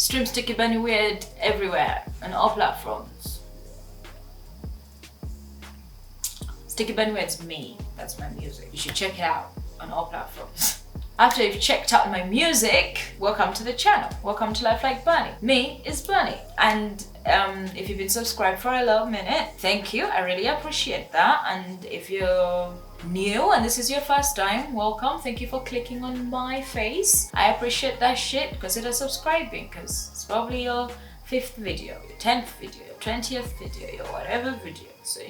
Stream Sticky Bunny Weird everywhere on all platforms. Sticky Bunny Weird's me. That's my music. You should check it out on all platforms. After you've checked out my music, welcome to the channel. Welcome to Life Like Bunny. Me is Bunny. And if you've been subscribed for a little minute, thank you. I really appreciate that. And if you're new and this is your first time, welcome. Thank you for clicking on my face. I appreciate that shit. Consider subscribing because it's probably your 5th video, your 10th video, your 20th video, your whatever video. So,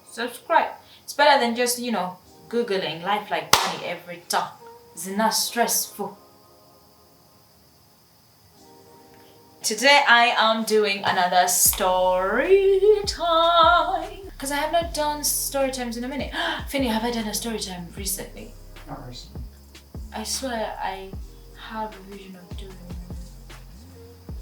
subscribe. It's better than just, Googling Life Like Bunny every time. It's not stressful. Today I am doing another story time because I have not done story times in a minute. Finny, have I done a story time recently? Not recently. I swear I have a vision of doing it.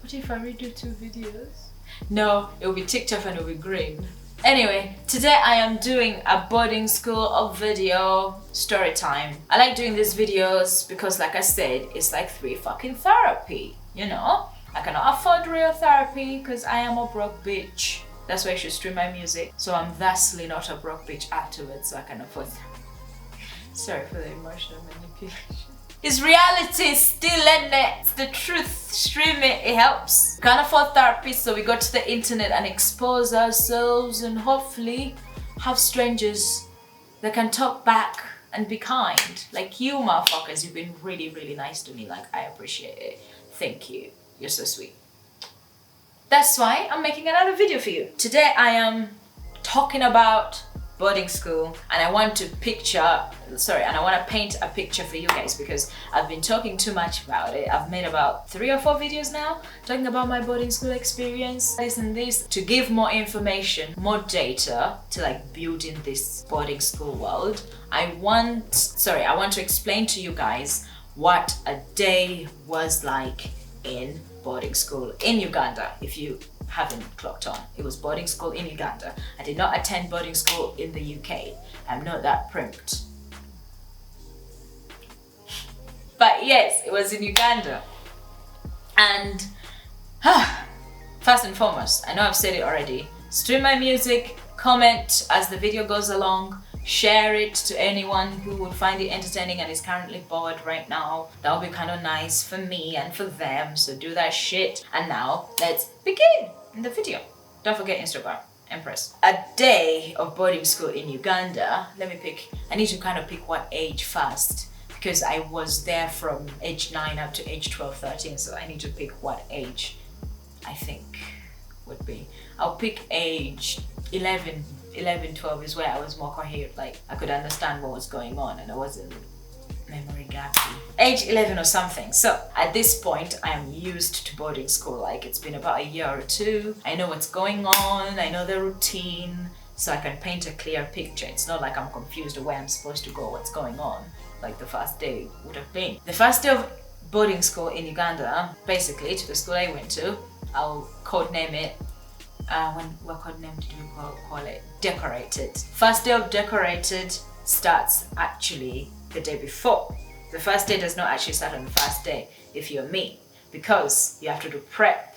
What if I redo 2 videos? No, it will be TikTok and it will be green. Anyway, today I am doing a boarding school video story time. I like doing these videos because, like I said, it's like 3 fucking therapy, I cannot afford real therapy because I am a broke bitch. That's why I should stream my music. So I'm vastly not a broke bitch afterwards, so I can afford therapy. Sorry for the emotional manipulation. It's reality still, isn't it? It's the truth. Stream it, it helps. We can't afford therapy, so we go to the internet and expose ourselves and hopefully have strangers that can talk back and be kind. Like you motherfuckers, you've been really, really nice to me. Like, I appreciate it. Thank you. You're so sweet. That's why I'm making another video for you. Today I am talking about boarding school and I want to paint a picture for you guys because I've been talking too much about it. I've made about 3 or 4 videos now talking about my boarding school experience, this and this, to give more information, more data to like build in this boarding school world. I want to explain to you guys what a day was like in boarding school in Uganda. If you haven't clocked on, it was boarding school in Uganda. I did not attend boarding school in the UK. I'm not that primped. But yes, it was in Uganda. And first and foremost, I know I've said it already, stream my music, comment as the video goes along, share it to anyone who would find it entertaining and is currently bored right now. That would be kind of nice for me and for them, so do that shit. And now let's begin in the video. Don't forget Instagram, Empress. A day of boarding school in Uganda. I need to kind of pick what age first because I was there from age 9 up to age 12, 13, so I need to pick what age I think would be. I'll pick age 11, 12 is where I was more coherent, like I could understand what was going on and I wasn't memory gappy. Age 11 or something. So at this point I am used to boarding school. Like it's been about a year or 2. I know what's going on, I know the routine, so I can paint a clear picture. It's not like I'm confused of where I'm supposed to go, what's going on, like the first day would have been. The first day of boarding school in Uganda, basically to the school I went to, I'll codename it what code name did we call it? Decorated. First day of decorated starts actually the day before. The first day does not actually start on the first day if you're me, because you have to do prep.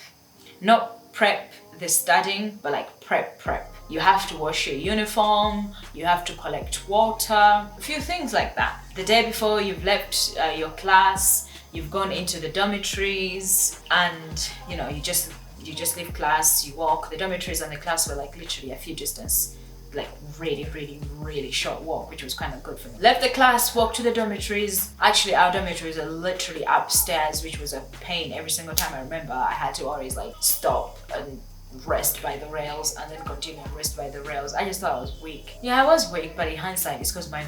Not prep the studying, but like prep. You have to wash your uniform, you have to collect water, a few things like that. The day before you've left your class, you've gone into the dormitories and you just leave class, you walk. The dormitories and the class were like literally a few distance, like really short walk, which was kind of good for me. Left the class, walked to the dormitories. Actually, our dormitories are literally upstairs, which was a pain. Every single time I remember, I had to always like stop and rest by the rails and then continue and rest by the rails. I just thought I was weak. Yeah, I was weak, but in hindsight, it's because of my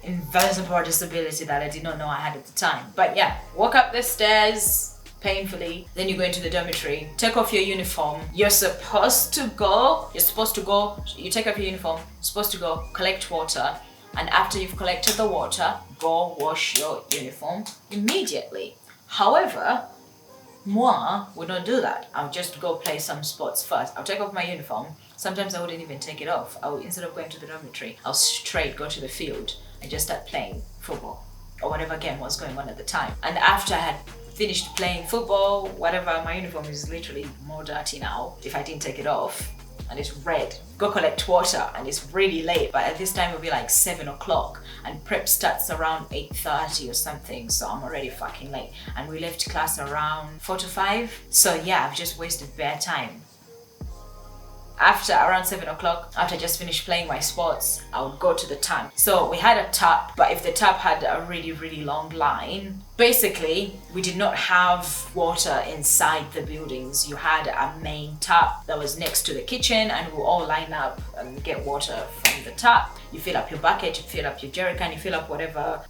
invisible disability that I did not know I had at the time. But yeah, walk up the stairs painfully, then you go into the dormitory, take off your uniform. You take off your uniform, you're supposed to go collect water, and after you've collected the water, go wash your uniform immediately. However, moi would not do that. I'll just go play some sports first. I'll take off my uniform. Sometimes I wouldn't even take it off. Instead of going to the dormitory, I'll straight go to the field and just start playing football or whatever game was going on at the time. And after I had finished playing football, whatever. My uniform is literally more dirty now if I didn't take it off, and it's red. Go collect water, and it's really late, but at this time it'll be like 7 o'clock, and prep starts around 8:30 or something, so I'm already fucking late. And we left class around 4 to 5, so yeah, I've just wasted bare time. After around 7 o'clock, after I just finished playing my sports, I would go to the tank. So we had a tap, but if the tap had a really long line, basically we did not have water inside the buildings. You had a main tap that was next to the kitchen, and we'll all line up and get water from the tap. You fill up your bucket, you fill up your jerrycan, you fill up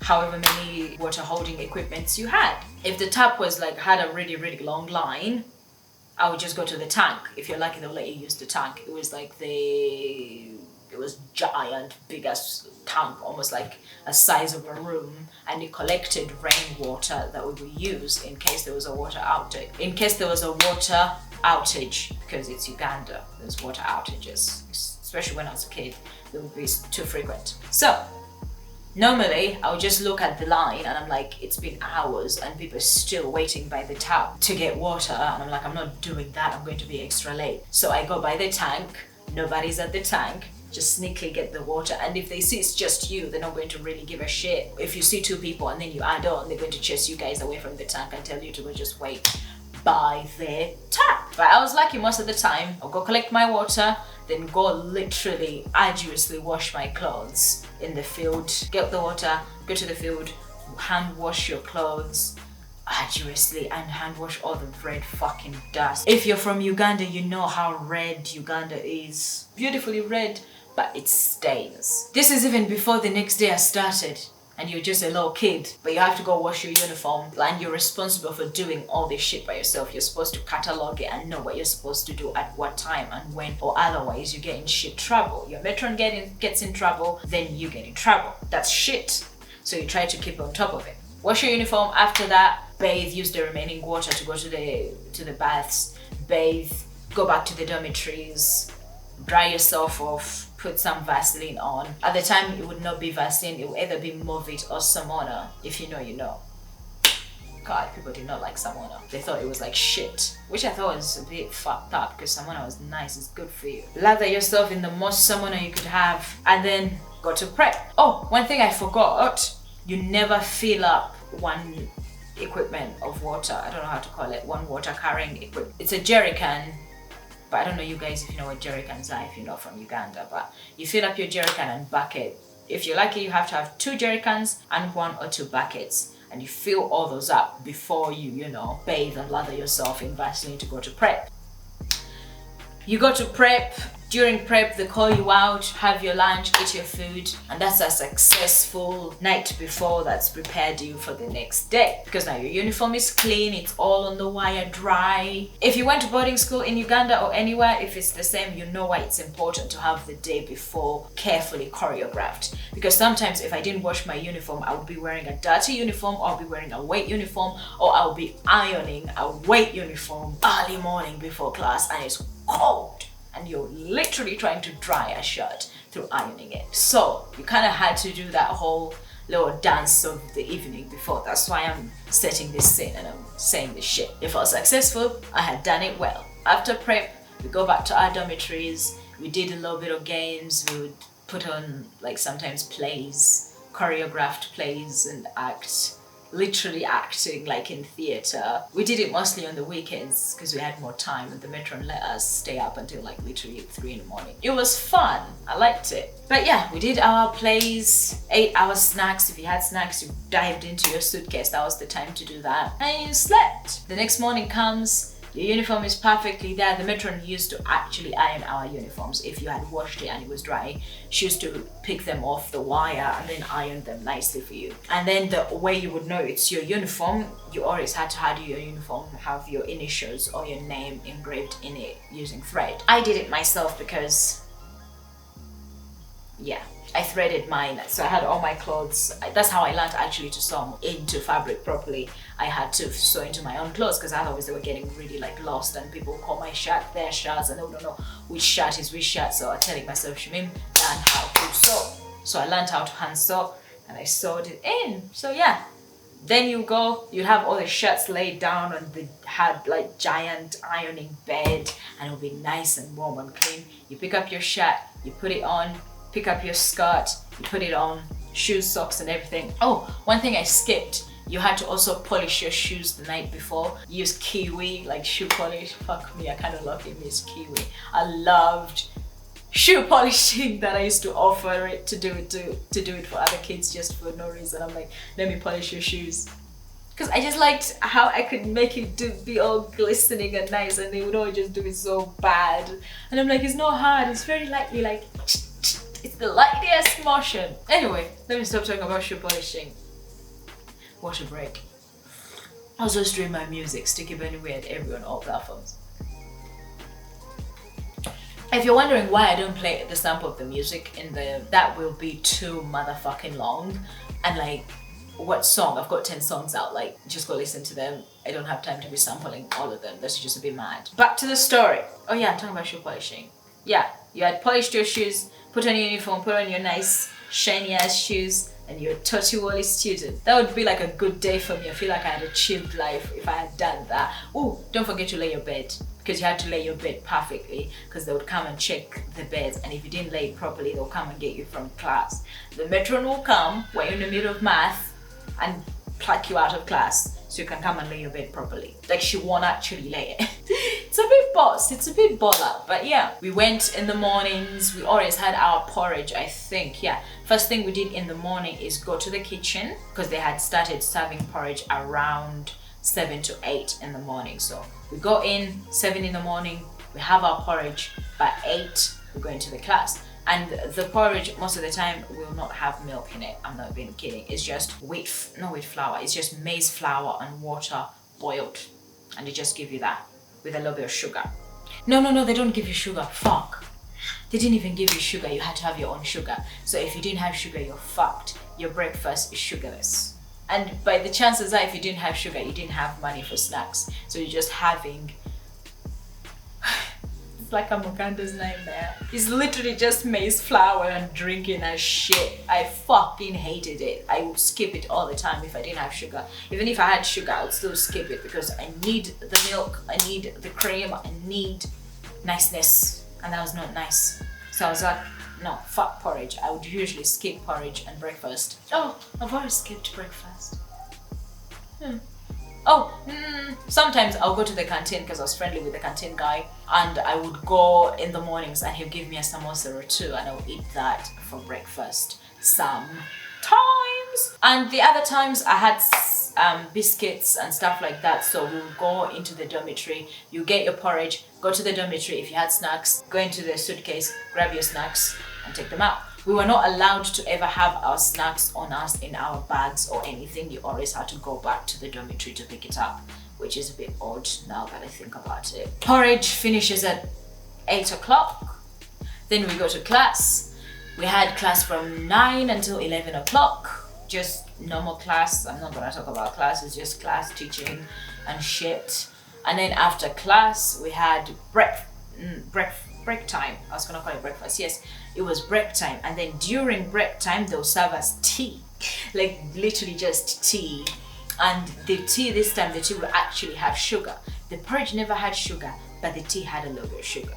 however many water holding equipments you had. If the tap was like had a really long line, I would just go to the tank. If you're lucky, they'll let you use the tank. It was like it was giant, big as tank, almost like a size of a room, and it collected rainwater that we would use in case there was a water outage. In case there was a water outage, because it's Uganda, there's water outages, especially when I was a kid, they would be too frequent. So normally, I would just look at the line and I'm like, it's been hours and people are still waiting by the tap to get water. And I'm like, I'm not doing that, I'm going to be extra late. So I go by the tank, nobody's at the tank, just sneakily get the water. And if they see it's just you, they're not going to really give a shit. If you see 2 people and then you add on, they're going to chase you guys away from the tank and tell you to go just wait by the tap. But I was lucky most of the time. I'll go collect my water, then go literally arduously wash my clothes in the field, get the water, go to the field, hand wash your clothes arduously, and hand wash all the red fucking dust. If you're from Uganda, you know how red Uganda is. Beautifully red, but it stains. This is even before the next day has started, and you're just a little kid, but you have to go wash your uniform, and you're responsible for doing all this shit by yourself. You're supposed to catalog it and know what you're supposed to do at what time and when, or otherwise you get in shit trouble. Your matron gets in trouble, then you get in trouble. That's shit. So you try to keep on top of it. Wash your uniform. After that, bathe, use the remaining water to go to the baths, bathe, go back to the dormitories, dry yourself off, put some Vaseline on. At the time, it would not be Vaseline, it would either be Movit or Samona. If you know, you know. God, people did not like Samona. They thought it was like shit, which I thought was a bit fucked up, because Samona was nice, it's good for you. Lather yourself in the most Samona you could have, and then go to prep. Oh, one thing I forgot, you never fill up one equipment of water. I don't know how to call it, one water carrying equipment. It's a jerrycan, but I don't know you guys if you know what jerrycans are, if you're not from Uganda, but you fill up your jerrycan and bucket. If you're lucky, you have to have 2 jerrycans and 1 or 2 buckets, and you fill all those up before you bathe and lather yourself in Vaseline to go to prep. You go to prep. During prep, they call you out, have your lunch, eat your food, and that's a successful night before that's prepared you for the next day. Because now your uniform is clean, it's all on the wire dry. If you went to boarding school in Uganda or anywhere, if it's the same, you know why it's important to have the day before carefully choreographed. Because sometimes if I didn't wash my uniform, I would be wearing a dirty uniform, or I'll be wearing a wet uniform, or I'll be ironing a wet uniform early morning before class, and it's cold. And you're literally trying to dry a shirt through ironing it. So you kind of had to do that whole little dance of the evening before. That's why I'm setting this scene and I'm saying this shit. If I was successful, I had done it well. After prep, we go back to our dormitories. We did a little bit of games. We would put on like sometimes plays, choreographed plays, and act. Literally acting like in theatre. We did it mostly on the weekends because we had more time, and the matron let us stay up until like literally 3 in the morning. It was fun, I liked it. But yeah, we did our plays, ate our snacks. If you had snacks, you dived into your suitcase, that was the time to do that, and you slept. The next morning comes, your uniform is perfectly there. The matron used to actually iron our uniforms. If you had washed it and it was dry, she used to pick them off the wire and then iron them nicely for you. And then the way you would know it's your uniform, you always had to have your uniform have your initials or your name engraved in it using thread. I did it myself because, yeah, I threaded mine, so I had all my clothes. That's how I learned actually to sew into fabric properly. I had to sew into my own clothes because otherwise they were getting really like lost, and people call my shirt their shirts and they don't know which shirt is which shirt. So I'm telling myself, Shamim, learn how to sew. So I learned how to hand sew and I sewed it in. So yeah, Then you go, you have all the shirts laid down on the had like giant ironing bed, and it'll be nice and warm and clean. You pick up your shirt, you put it on, pick up your skirt, you put it on, shoes, socks and everything. Oh, one thing I skipped, you had to also polish your shoes the night before. Use kiwi, like shoe polish. Fuck me, I kind of lucky miss kiwi. I loved shoe polishing that I used to offer it to do it for other kids just for no reason. I'm like, let me polish your shoes. Because I just liked how I could make it be all glistening and nice, and they would all just do it so bad. And I'm like, it's not hard, it's very lightly, like, it's the lightest motion. Anyway, let me stop talking about shoe polishing. Water break. I also stream my music, Sticky Benny Weird, every on all platforms. If you're wondering why I don't play the sample of the music in that will be too motherfucking long. And like, what song? I've got 10 songs out, like, just go listen to them. I don't have time to be sampling all of them, that's just a bit mad. Back to the story. Oh yeah, I'm talking about shoe polishing. Yeah, you had polished your shoes, put on your uniform, put on your nice shiny ass shoes, and you're a Totiwali student. That would be like a good day for me. I feel like I had achieved life if I had done that. Oh, don't forget to lay your bed, because you had to lay your bed perfectly, because they would come and check the beds, and if you didn't lay it properly, they'll come and get you from class. The matron will come when you're in the middle of math and pluck you out of class so you can come and lay your bed properly. Like, she won't actually lay it. It's a bit boss, it's a bit baller, but yeah. We went in the mornings, we always had our porridge, I think, yeah. First thing we did in the morning is go to the kitchen, because they had started serving porridge around 7 to 8 in the morning. So we go in 7 in the morning, we have our porridge, by 8 we go into the class. And the porridge most of the time will not have milk in it. I'm not even kidding. It's just wheat flour. It's just maize flour and water boiled, and they just give you that with a little bit of sugar. No, they don't give you sugar. Fuck. They didn't even give you sugar. You had to have your own sugar. So if you didn't have sugar, you're fucked. Your breakfast is sugarless. And by the chances are, if you didn't have sugar, you didn't have money for snacks. So you're just having. It's like a Uganda's nightmare. It's literally just maize flour and drinking as shit. I fucking hated it. I would skip it all the time if I didn't have sugar. Even if I had sugar, I would still skip it, because I need the milk, I need the cream, I need niceness. And that was not nice. So I was like, no, fuck porridge. I would usually skip porridge and breakfast. Oh, I've always skipped breakfast. Sometimes I'll go to the canteen, because I was friendly with the canteen guy, and I would go in the mornings and he'll give me a samosa or two, and I'll eat that for breakfast sometimes. And the other times I had biscuits and stuff like that. So we'll go into the dormitory, you get your porridge, go to the dormitory. If you had snacks, go into the suitcase, grab your snacks and take them out. We were not allowed to ever have our snacks on us in our bags or anything. You always had to go back to the dormitory to pick it up, which is a bit odd now that I think about it. Porridge finishes at 8 o'clock. Then we go to class. We had class from 9 until 11 o'clock. Just normal class. I'm not gonna talk about class, it's just class teaching and shit. And then after class, we had break time. I was gonna call it breakfast. Yes, it was break time. And then during break time, they'll serve us tea, like literally just tea. And the tea this time, the tea will actually have sugar. The porridge never had sugar, but the tea had a little bit of sugar.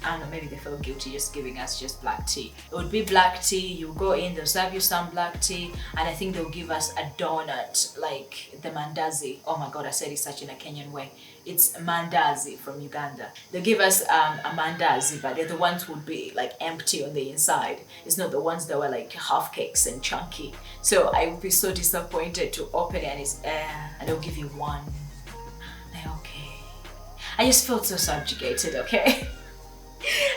I don't know, maybe they felt guilty just giving us just black tea. It would be black tea, you go in, they'll serve you some black tea, and I think they'll give us a donut, like the mandazi. Oh my god, I said it such in a Kenyan way. It's mandazi from Uganda. They'll give us a mandazi, but they're the ones who would be like empty on the inside. It's not the ones that were like half cakes and chunky. So I would be so disappointed to open it and it's and they'll give you one. Like, okay. I just felt so subjugated, okay?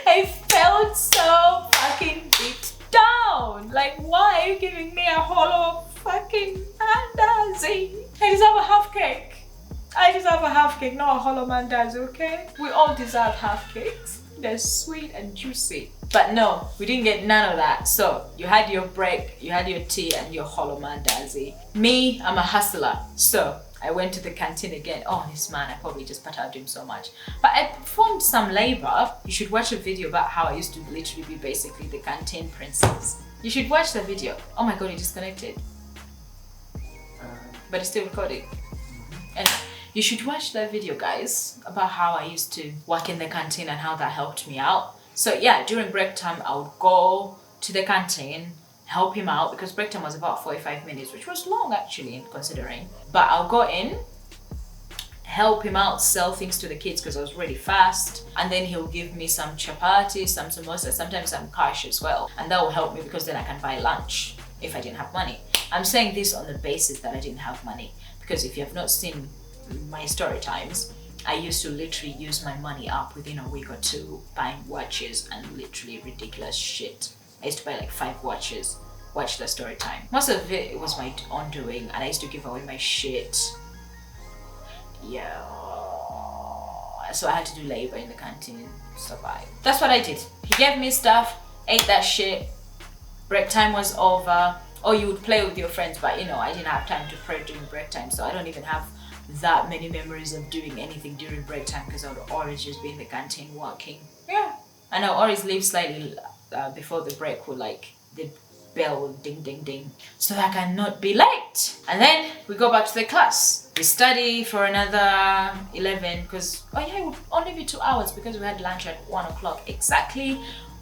I felt so fucking beat down. Like, why are you giving me a hollow fucking mandazi? I deserve a half cake. I deserve a half cake, not a hollow mandazi, okay? We all deserve half cakes. They're sweet and juicy. But no, we didn't get none of that. So you had your break, you had your tea and your hollow mandazi. Me, I'm a hustler. So I went to the canteen again. Oh, this man, I probably just perturbed him so much. But I performed some labor. You should watch a video about how I used to literally be basically the canteen princess. You should watch the video. Oh my god, he disconnected. but it's still recording. And you should watch that video, guys, about how I used to work in the canteen and how that helped me out. So yeah, during break time, I would go to the canteen, help him out, because break time was about 45 minutes, which was long actually, considering. But I'll go in, help him out, sell things to the kids because I was really fast, and then he'll give me some chapati, some samosa, sometimes some cash as well, and that will help me because then I can buy lunch if I didn't have money. I'm saying this on the basis that I didn't have money, because if you have not seen my story times, I used to literally use my money up within a week or two buying watches and literally ridiculous shit. I used to buy like 5 watches. Watch the story time. Most of it was my own doing, and I used to give away my shit. Yeah, so I had to do labor in the canteen to survive. That's what I did. He gave me stuff, ate that shit. Break time was over. Or you would play with your friends, but you know, I didn't have time to pray during break time, so I don't even have that many memories of doing anything during break time because I would always just be in the canteen working. Yeah, and I always leave slightly before the break with like the bell will ding ding ding so that I cannot be late. And then we go back to the class. We study for another 11 because it would only be 2 hours because we had lunch at 1 o'clock. Exactly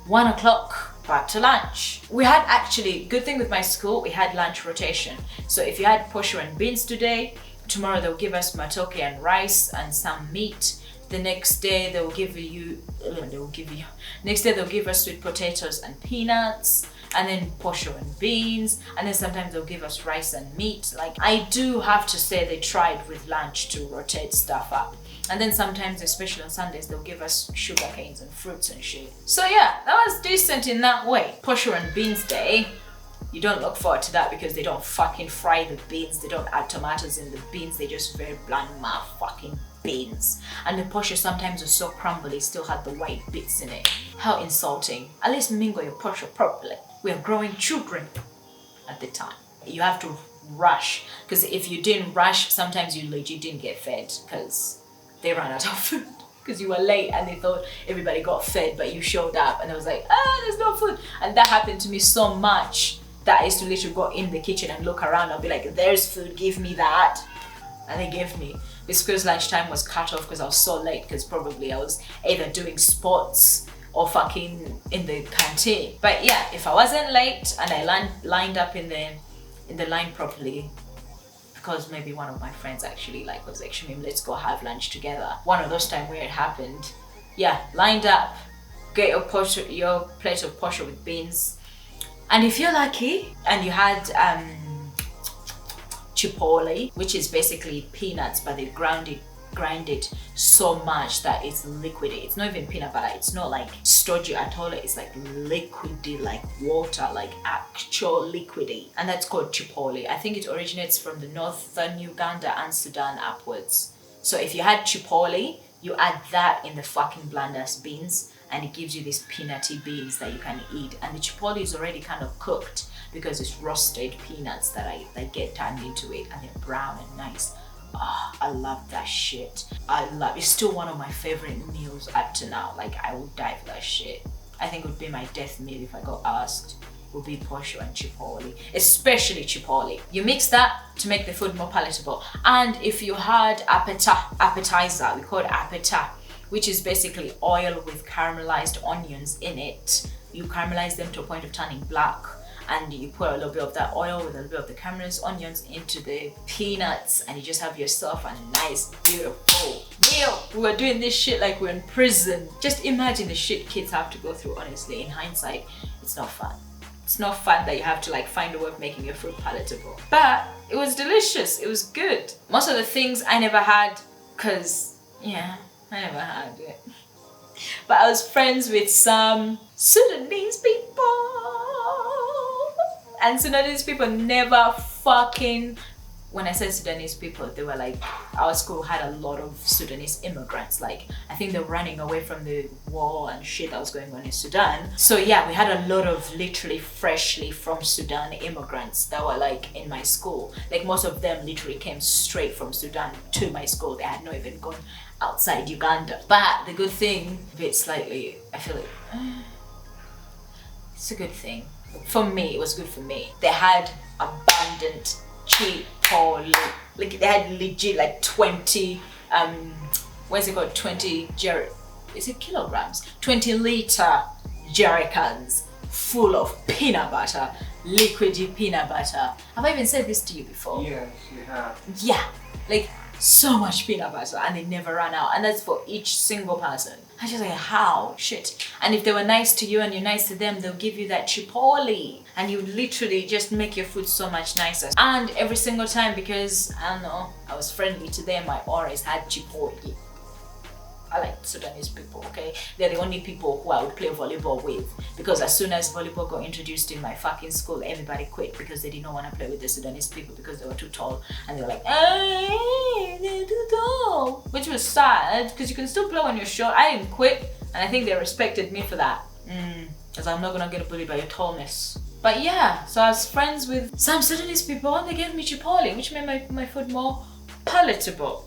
1 o'clock, back to lunch. We had actually, good thing with my school, we had lunch rotation. So if you had posho and beans today, tomorrow they'll give us matoke and rice and some meat. The next day they'll give us sweet potatoes and peanuts, and then posho and beans, and then sometimes they'll give us rice and meat. Like, I do have to say they tried with lunch to rotate stuff up. And then sometimes, especially on Sundays, they'll give us sugar canes and fruits and shit. So yeah, that was decent in that way. Posho and beans day, you don't look forward to that because they don't fucking fry the beans. They don't add tomatoes in the beans. They just very bland fucking beans. And the posho sometimes was so crumbly, still had the white bits in it. How insulting. At least mingle your posho properly. We are growing children at the time. You have to rush, because if you didn't rush, sometimes you legit didn't get fed because they ran out of food. Because you were late and they thought everybody got fed, but you showed up and it was like, there's no food. And that happened to me so much that I used to literally go in the kitchen and look around and be like, there's food, give me that. And they gave me. It's because lunchtime was cut off because I was so late, because probably I was either doing sports or fucking in the canteen. But yeah, if I wasn't late and I lined up in the line properly, because maybe one of my friends actually was like, Shamim, let's go have lunch together. One of those times where it happened. Yeah, lined up, get your plate of posho with beans. And if you're lucky and you had chipotle, which is basically peanuts, but they grind it so much that it's liquidy. It's not even peanut butter. It's not like stogy at all. It's like liquidy, like water, like actual liquidy. And that's called chipotle. I think it originates from the northern Uganda and Sudan upwards. So if you had chipotle, you add that in the fucking bland ass beans, and it gives you these peanutty beans that you can eat. And the chipotle is already kind of cooked because it's roasted peanuts that get turned into it, and they're brown and nice. Oh, I love that shit. It's still one of my favorite meals up to now. Like, I would die for that shit. I think it would be my death meal if I got asked. Would be posho and chipotle, especially chipotle. You mix that to make the food more palatable. And if you had appetizer, we call it appetizer, which is basically oil with caramelized onions in it. You caramelize them to a point of turning black, and you put a little bit of that oil with a little bit of the caramelized onions into the peanuts, and you just have yourself a nice, beautiful meal. We were doing this shit like we're in prison. Just imagine the shit kids have to go through, honestly. In hindsight, it's not fun. It's not fun that you have to find a way of making your food palatable. But it was delicious, it was good. Most of the things I never had, because, yeah, I never had it. But I was friends with some Sudanese people. And Sudanese people never fucking, when I said Sudanese people, they were like, our school had a lot of Sudanese immigrants. I think they're running away from the war and shit that was going on in Sudan. So yeah, we had a lot of literally freshly from Sudan immigrants that were in my school. Most of them literally came straight from Sudan to my school. They had not even gone outside Uganda. But the good thing, I feel like, it's a good thing. For me, it was good for me. They had abundant Chipotle. Like they had legit like 20 what's it called, 20 is it kilograms, 20-liter jerry cans full of peanut butter, liquidy peanut butter. Have I even said this to you before? Yes, you have. Yeah, like so much peanut butter, and they never ran out, and that's for each single person. I just like, how? Shit. And if they were nice to you and you're nice to them, they'll give you that Chipotle, and you literally just make your food so much nicer. And every single time, because I don't know, I was friendly to them, I always had Chipotle. I like Sudanese people, okay? They're the only people who I would play volleyball with, because as soon as volleyball got introduced in my fucking school, everybody quit because they didn't want to play with the Sudanese people because they were too tall, and they were like, hey, they're too tall, which was sad because you can still play when you're short. I didn't quit, and I think they respected me for that, because I'm not gonna get bullied by your tallness. But yeah, so I was friends with some Sudanese people, and they gave me Chipotle, which made my food more palatable.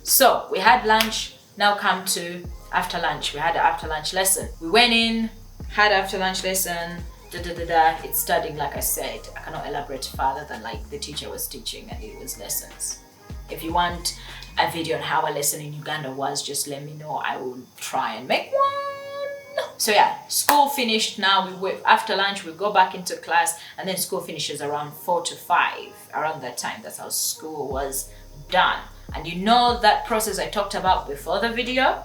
So we had lunch. Now come to after lunch. We had an after lunch lesson. We went in, had after lunch lesson, It's studying, like I said. I cannot elaborate further than like the teacher was teaching and it was lessons. If you want a video on how a lesson in Uganda was, just let me know. I will try and make one. So yeah, school finished. Now after lunch we go back into class, and then school finishes around 4 to 5. Around that time, that's how school was done. And you know that process I talked about before the video?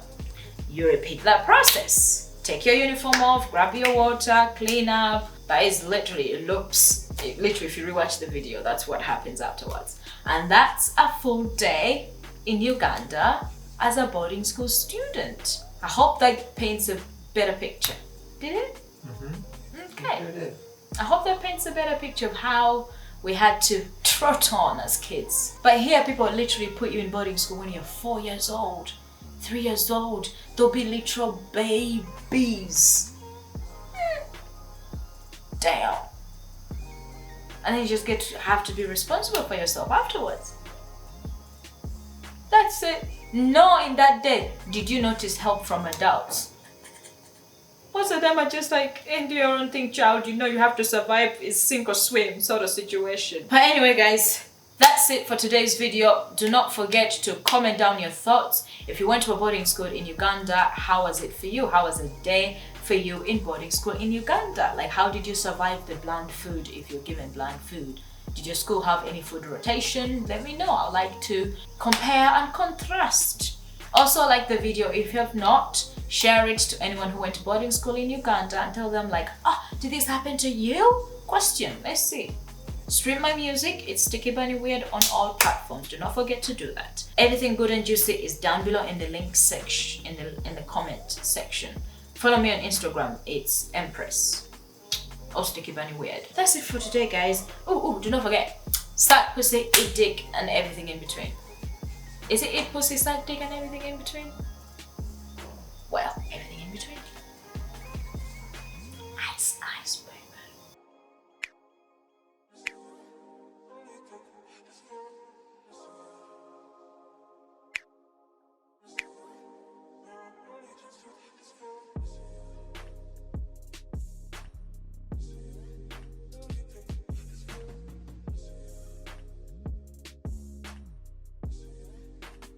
You repeat that process. Take your uniform off, grab your water, clean up. That is literally, literally if you rewatch the video, that's what happens afterwards. And that's a full day in Uganda as a boarding school student. I hope that paints a better picture. Did it? Mm-hmm. Okay. Sure did. I hope that paints a better picture of how we had to trot on as kids. But here people literally put you in boarding school when you're 4 years old, 3 years old. They'll be literal babies. Damn. And then you just have to be responsible for yourself afterwards. That's it. No, in that day, did you notice help from adults? Most of them are just like, do your own thing, child. You know you have to survive, is sink or swim sort of situation. But anyway, guys, that's it for today's video. Do not forget to comment down your thoughts. If you went to a boarding school in Uganda, how was it for you? How was a day for you in boarding school in Uganda? Like, how did you survive the bland food if you're given bland food? Did your school have any food rotation? Let me know. I'd like to compare and contrast. Also, like the video if you have not. Share it to anyone who went to boarding school in Uganda and tell them like, did this happen to you? Question. Let's see. Stream my music. It's Sticky Bunny Weird on all platforms. Do not forget to do that. Everything good and juicy is down below in the link section, in the comment section. Follow me on Instagram. It's Empress or Sticky Bunny Weird. That's it for today, guys. Do not forget. Suck pussy, eat dick, and everything in between. Is it eat pussy, suck dick, and everything in between?